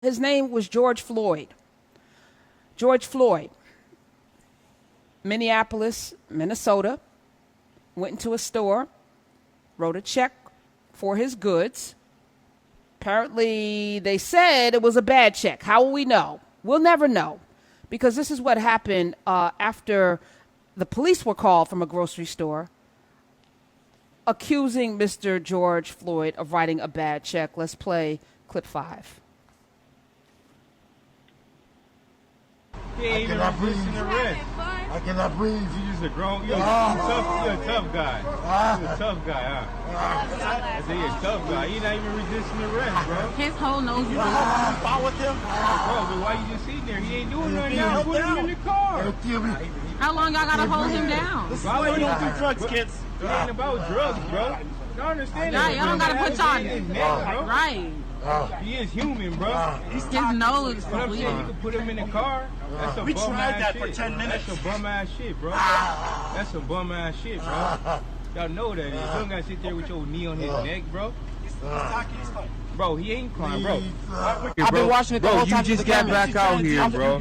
His name was George Floyd. George Floyd, Minneapolis, Minnesota, went into a store, wrote a check for his goods. Apparently, they said it was a bad check. How will we know? We'll never know, because this is what happened after the police were called from a grocery store accusing Mr. George Floyd of writing a bad check. Let's play clip 5. He ain't even resisting arrest. I cannot breathe. You just a grown, you're a tough guy. You're a tough guy, huh? I say you're a tough guy. You're not even resisting arrest, bro. His whole nose is Fight with him? Bro, but why you just sitting there? He ain't doing nothing now. Put him in the car. Don't kill me. How long y'all gotta hold him down? This is why you don't do drugs, kids. It ain't about drugs, bro. Y'all understand that? Y'all don't gotta put y'all bro. right. He is human, bro. His nose is What I'm saying, you bleeding. can put him in the car. That's some We bum tried ass that shit. for 10 minutes. That's some bum ass shit, bro. That's some bum ass shit, bro. Y'all know that. You don't gotta sit there with your knee on his neck, bro. Bro, he ain't crying, bro. I've been watching it the whole time. You just got back out here, bro.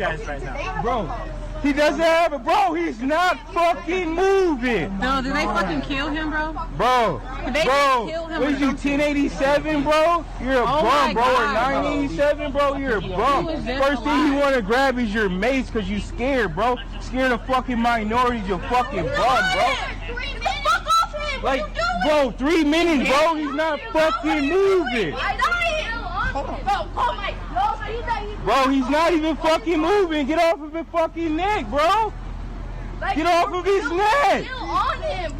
Bro, he doesn't have it, bro. He's not fucking moving. No, did they fucking kill him, bro? Bro, Did they bro, kill him? what is you, 1087, bro? You're a Oh bum, my bro. Or God, 987, bro? You're a bum. was just First thing you alive. want to grab is your mace because you scared, bro. Scared of fucking minorities, you fucking bum, bro. Like, bro, 3 minutes, bro. He's not fucking moving. Bro, he's not even fucking moving. Get off of his fucking neck, bro. Get off of his neck. Yes,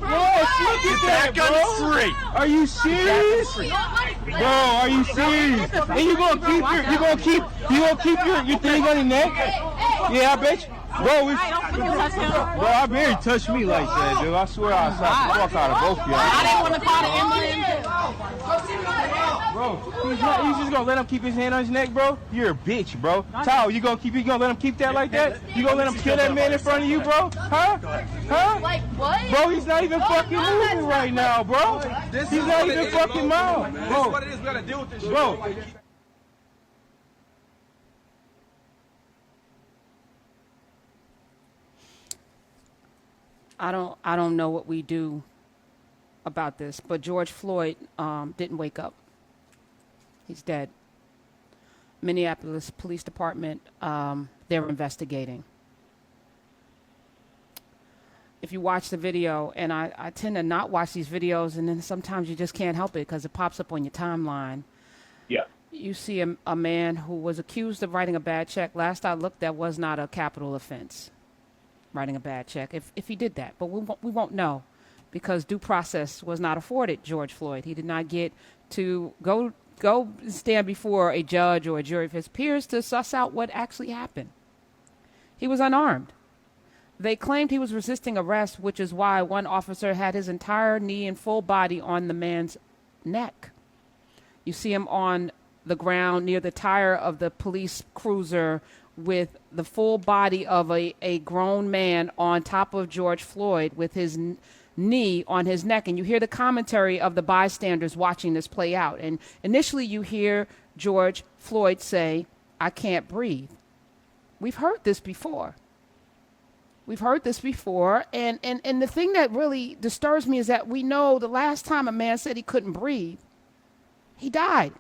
look at that, bro. Are you serious? Bro, are you serious? And you gonna keep your thing on your neck? Yeah, I bet you. Bro, it's, bro, I barely touched me like that, dude. I swear I slapped the fuck out of both of y'all. I didn't want to call the ambulance. Bro, he's just gonna let him keep his hand on his neck, bro? You're a bitch, bro. Tao, you gonna let him keep that like that? You gonna let him kill that man in front of you, bro? Huh? Huh? Like what? Bro, he's not even fucking moving right now, bro. He's not even fucking moving. Bro, what it is. We gotta deal with this shit. bro. I don't know what we do about this, but George Floyd didn't wake up. He's dead. Minneapolis Police Department, they're investigating. If you watch the video, and I tend to not watch these videos, and then sometimes you just can't help it because it pops up on your timeline. Yeah. You see a man who was accused of writing a bad check. Last I looked, that was not a capital offense, writing a bad check, if he did that. But we won't know because due process was not afforded George Floyd. He did not get to go stand before a judge or a jury of his peers to suss out what actually happened. He was unarmed. They claimed he was resisting arrest, which is why one officer had his entire knee and full body on the man's neck. You see him on the ground near the tire of the police cruiser with the full body of a grown man on top of George Floyd with his knee on his neck. And you hear the commentary of the bystanders watching this play out. And initially you hear George Floyd say, "I can't breathe." We've heard this before. We've heard this before. And the thing that really disturbs me is that we know the last time a man said he couldn't breathe, he died.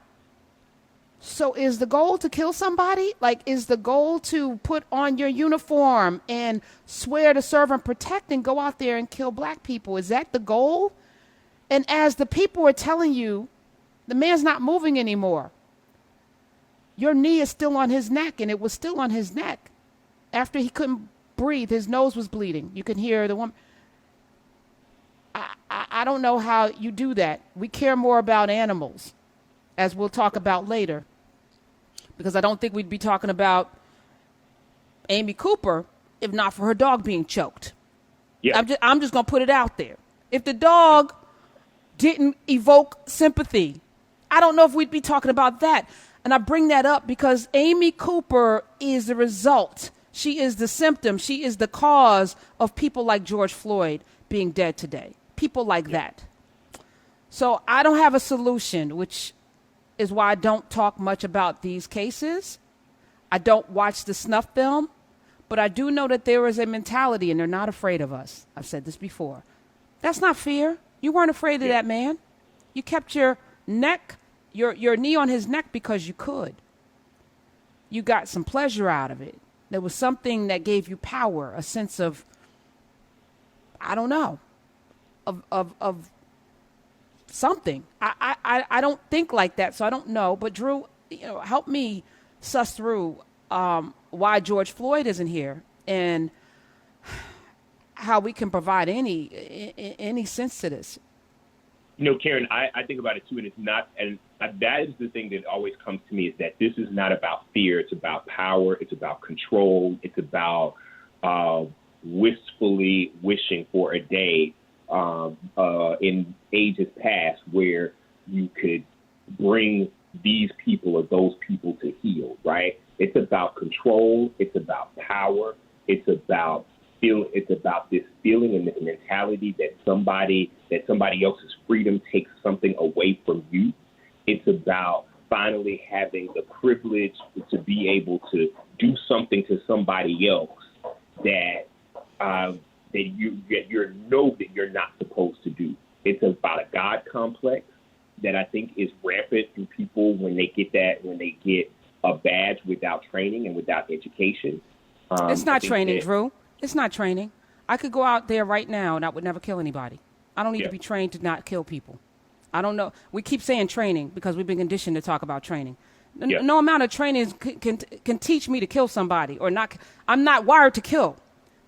So is the goal to kill somebody? Like, is the goal to put on your uniform and swear to serve and protect and go out there and kill black people? Is that the goal? And as the people are telling you, the man's not moving anymore. Your knee is still on his neck, and it was still on his neck. After he couldn't breathe, his nose was bleeding. You can hear the woman. I don't know how you do that. We care more about animals, as we'll talk about later, because I don't think we'd be talking about Amy Cooper if not for her dog being choked. Yeah. I'm just going to put it out there. If the dog didn't evoke sympathy, I don't know if we'd be talking about that. And I bring that up because Amy Cooper is the result. She is the symptom. She is the cause of people like George Floyd being dead today. People like that. So I don't have a solution, which is why I don't talk much about these cases. I don't watch the snuff film, but I do know that there is a mentality, and they're not afraid of us. I've said this before. That's not fear. You weren't afraid of that man. You kept your neck, your knee on his neck because you could. You got some pleasure out of it. There was something that gave you power, a sense of, I don't know, of something. I don't think like that, so I don't know. But Drew, help me suss through why George Floyd isn't here and how we can provide any sense to this. Karen, I think about it too, and it's not, and that is the thing that always comes to me is that this is not about fear. It's about power. It's about control. It's about wistfully wishing for a day in ages past where you could bring these people or those people to heal, right? It's about control. It's about power. It's about this feeling and this mentality that somebody else's freedom takes something away from you. It's about finally having the privilege to be able to do something to somebody else that you know that you're not supposed to do. It's about a God complex that I think is rampant in people when they get a badge without training and without education. It's not training, Drew. It's not training. I could go out there right now and I would never kill anybody. I don't need to be trained to not kill people. I don't know. We keep saying training because we've been conditioned to talk about training. No amount of training can teach me to kill somebody or not. I'm not wired to kill.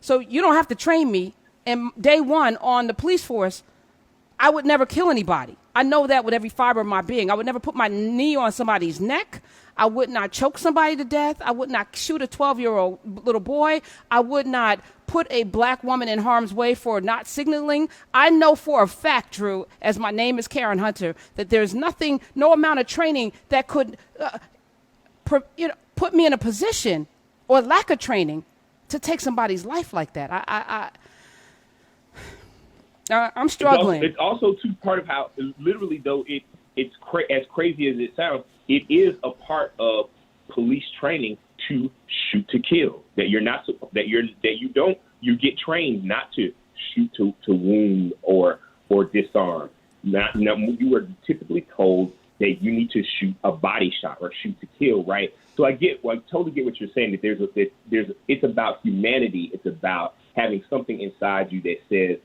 So you don't have to train me. And day one on the police force, I would never kill anybody. I know that with every fiber of my being. I would never put my knee on somebody's neck. I would not choke somebody to death. I would not shoot a 12-year-old little boy. I would not put a black woman in harm's way for not signaling. I know for a fact, Drew, as my name is Karen Hunter, that there's no amount of training that could put me in a position or lack of training to take somebody's life like that. I'm struggling. It's also too part of how, literally, though, it's as crazy as it sounds, it is a part of police training to shoot to kill. You get trained not to shoot to wound or disarm. You are typically told that you need to shoot a body shot or shoot to kill, right? So I totally get what you're saying, that it's about humanity. It's about having something inside you that says,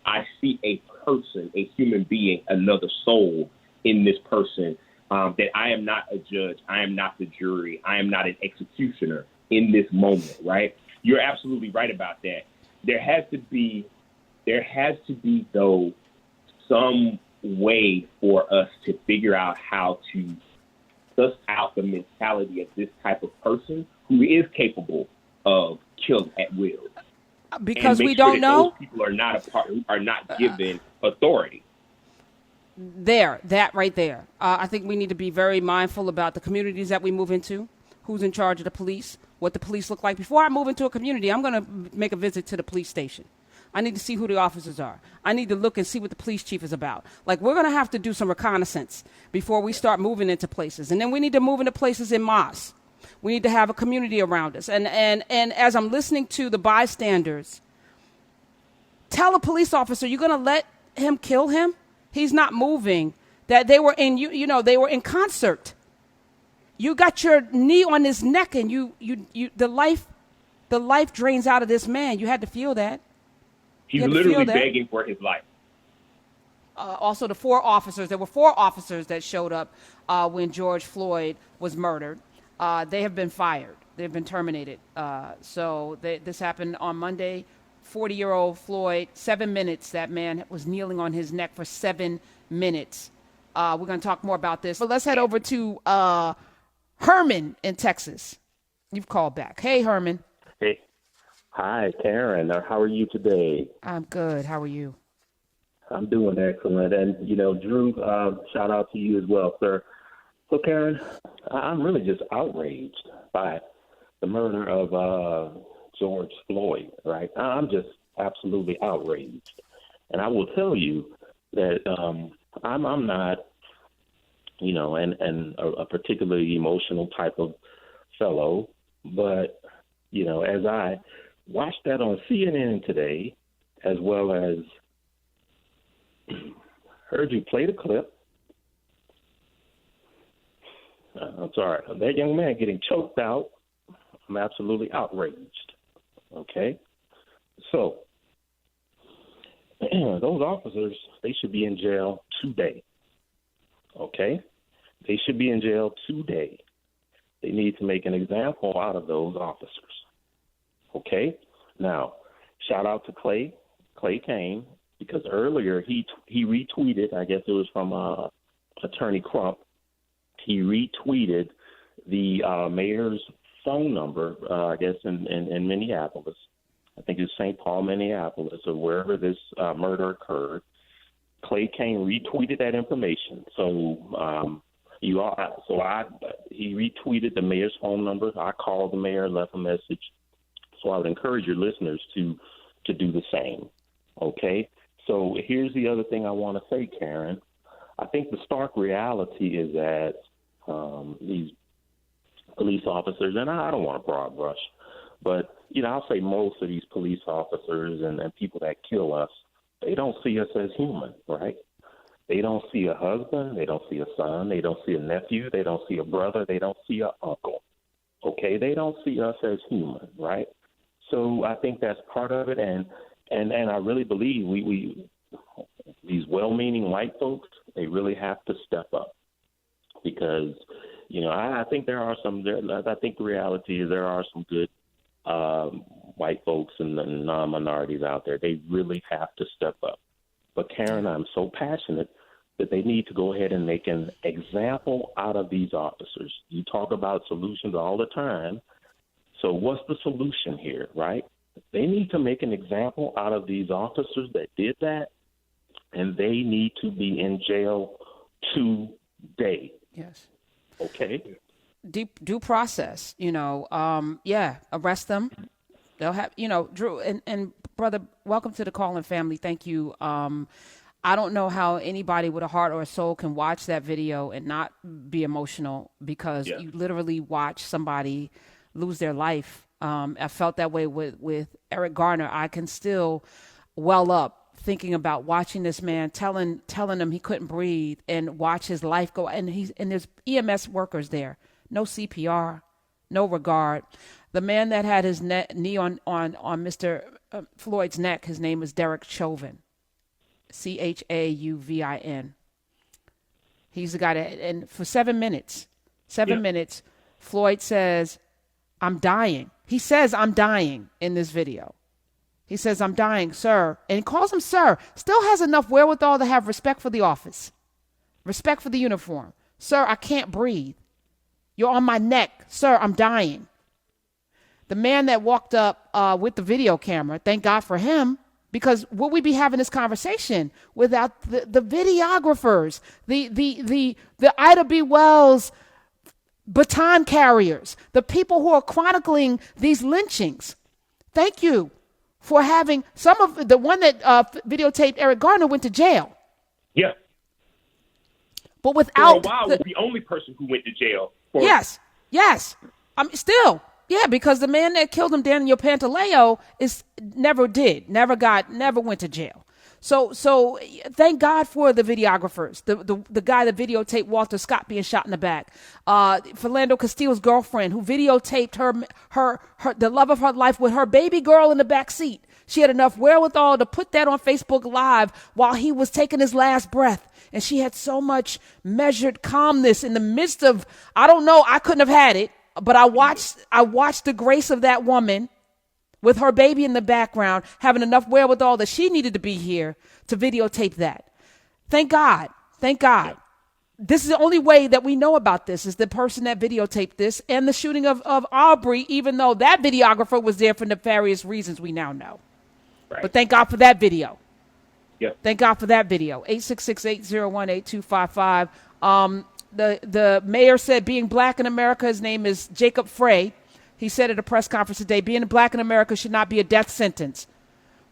I see a person, a human being, another soul in this person, that I am not a judge. I am not the jury. I am not an executioner in this moment, right? You're absolutely right about that. There has to be, though, some way for us to figure out how to suss out the mentality of this type of person who is capable of killing at will. Because we don't know. Those people are not given authority. That right there. I think we need to be very mindful about the communities that we move into, who's in charge of the police, what the police look like. Before I move into a community, I'm going to make a visit to the police station. I need to see who the officers are. I need to look and see what the police chief is about. Like, we're going to have to do some reconnaissance before we start moving into places. And then we need to move into places in Moss. We need to have a community around us. And as I'm listening to the bystanders, tell a police officer, you're going to let him kill him? He's not moving. That they were in, they were in concert. You got your knee on his neck and the life drains out of this man. You had to feel that. He's literally begging for his life. Also, there were 4 officers that showed up when George Floyd was murdered. They have been fired. They've been terminated. This happened on Monday. 40-year-old Floyd, 7 minutes. That man was kneeling on his neck for 7 minutes. We're going to talk more about this. But let's head over to Herman in Texas. You've called back. Hey, Herman. Hey. Hi, Karen. How are you today? I'm good. How are you? I'm doing excellent. And, Drew, shout out to you as well, sir. So, Karen, I'm really just outraged by the murder of George Floyd, right? I'm just absolutely outraged. And I will tell you that I'm not and a particularly emotional type of fellow. But, as I watched that on CNN today, as well as heard you play the clip, I'm sorry, that young man getting choked out, I'm absolutely outraged. Okay? So, those officers, they should be in jail today. Okay? They should be in jail today. They need to make an example out of those officers. Okay? Now, shout out to Clay Kane, because earlier he retweeted, I guess it was from Attorney Crump, he retweeted the mayor's phone number, I guess, in Minneapolis. I think it's St. Paul, Minneapolis, or wherever this murder occurred. Clay Kane retweeted that information. So he retweeted the mayor's phone number. I called the mayor, left a message. So I would encourage your listeners to do the same. Okay? So here's the other thing I want to say, Karen. I think the stark reality is that these police officers, and I don't want to broad brush, but, I'll say most of these police officers and people that kill us, they don't see us as human, right? They don't see a husband. They don't see a son. They don't see a nephew. They don't see a brother. They don't see an uncle. Okay? They don't see us as human, right? So I think that's part of it. And I really believe we these well-meaning white folks, they really have to step up because, I think I think the reality is there are some good white folks and non-minorities out there. They really have to step up. But Karen, I'm so passionate that they need to go ahead and make an example out of these officers. You talk about solutions all the time. So what's the solution here, right? They need to make an example out of these officers that did that, and they need to be in jail today. Yes. Okay. Due process, arrest them. They'll have, Drew and brother, welcome to the Calling family. Thank you. I don't know how anybody with a heart or a soul can watch that video and not be emotional because you literally watch somebody lose their life. I felt that way with Eric Garner. I can still well up thinking about watching this man telling him he couldn't breathe and watch his life go. And there's EMS workers there. No CPR, no regard. The man that had his knee on Mr. Floyd's neck, his name is Derek Chauvin, Chauvin. He's the guy that, and for 7 minutes, Floyd says, "I'm dying." He says, "I'm dying" in this video. He says, "I'm dying, sir." And he calls him sir. Still has enough wherewithal to have respect for the office, respect for the uniform. "Sir, I can't breathe. You're on my neck. Sir, I'm dying." The man that walked up with the video camera, thank God for him, because would we be having this conversation without the videographers, the Ida B. Wells baton carriers, the people who are chronicling these lynchings? Thank you for having some of the one that videotaped Eric Garner went to jail. Yeah. But without for a while was the only person who went to jail. Yes. Still. Yeah, because the man that killed him, Daniel Pantaleo, never went to jail. So thank God for the videographers, the guy that videotaped Walter Scott being shot in the back, Philando Castile's girlfriend who videotaped her the love of her life with her baby girl in the back seat. She had enough wherewithal to put that on Facebook Live while he was taking his last breath. And she had so much measured calmness in the midst of, I don't know, I couldn't have had it, but I watched the grace of that woman with her baby in the background, having enough wherewithal that she needed to be here to videotape that. Thank God. This is the only way that we know about this, is the person that videotaped this and the shooting of Aubrey, even though that videographer was there for nefarious reasons we now know. Right. But thank God for that video. Yep. Thank God for that video. 866-801-8255. The mayor said being black in America, his name is Jacob Frey. He said at a press conference today, being black in America should not be a death sentence.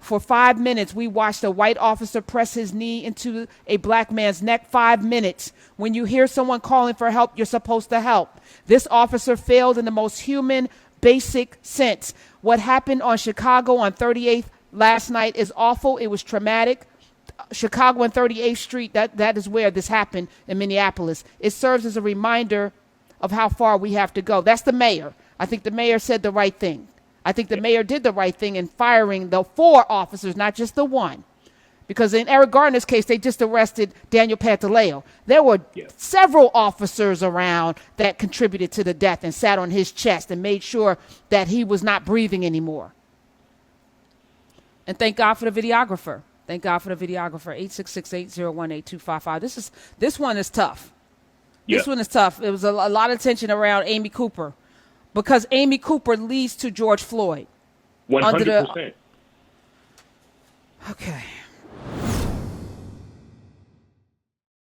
For 5 minutes, we watched a white officer press his knee into a black man's neck. 5 minutes. When you hear someone calling for help, you're supposed to help. This officer failed in the most human, basic sense. What happened on Chicago on 38th last night is awful. It was traumatic. Chicago and 38th Street, that is where this happened in Minneapolis. It serves as a reminder of how far we have to go. That's the mayor. I think the mayor said the right thing. I think the mayor did the right thing in firing the 4 officers, not just the 1. Because in Eric Garner's case, they just arrested Daniel Pantaleo. There were several officers around that contributed to the death and sat on his chest and made sure that he was not breathing anymore. And thank God for the videographer. Thank God for the videographer. 866-801-8255. This one is tough. This one is tough. There was a lot of tension around Amy Cooper because Amy Cooper leads to George Floyd. 100%. Okay.